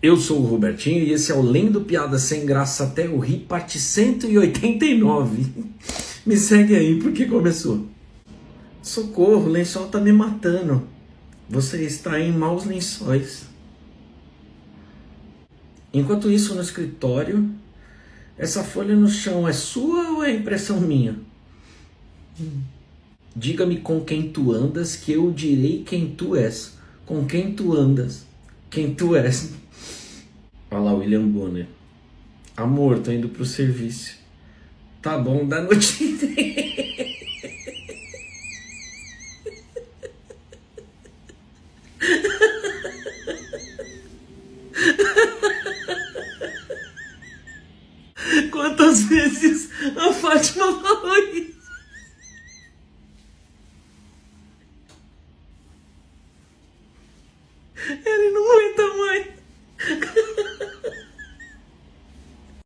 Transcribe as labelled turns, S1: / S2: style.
S1: Eu sou o Robertinho e esse é o Lendo Piada Sem Graça Até Eu Rir, parte 189. Me segue aí porque começou. Socorro, o lençol tá me matando. Você está em maus lençóis. Enquanto isso, no escritório, essa folha no chão é sua ou é impressão minha? Diga-me com quem tu andas, que eu direi quem tu és. Com quem tu andas, quem tu és. Olha lá, William Bonner. Amor, tô indo pro serviço. Tá bom, dá notícia. Quantas vezes a Fátima falou isso?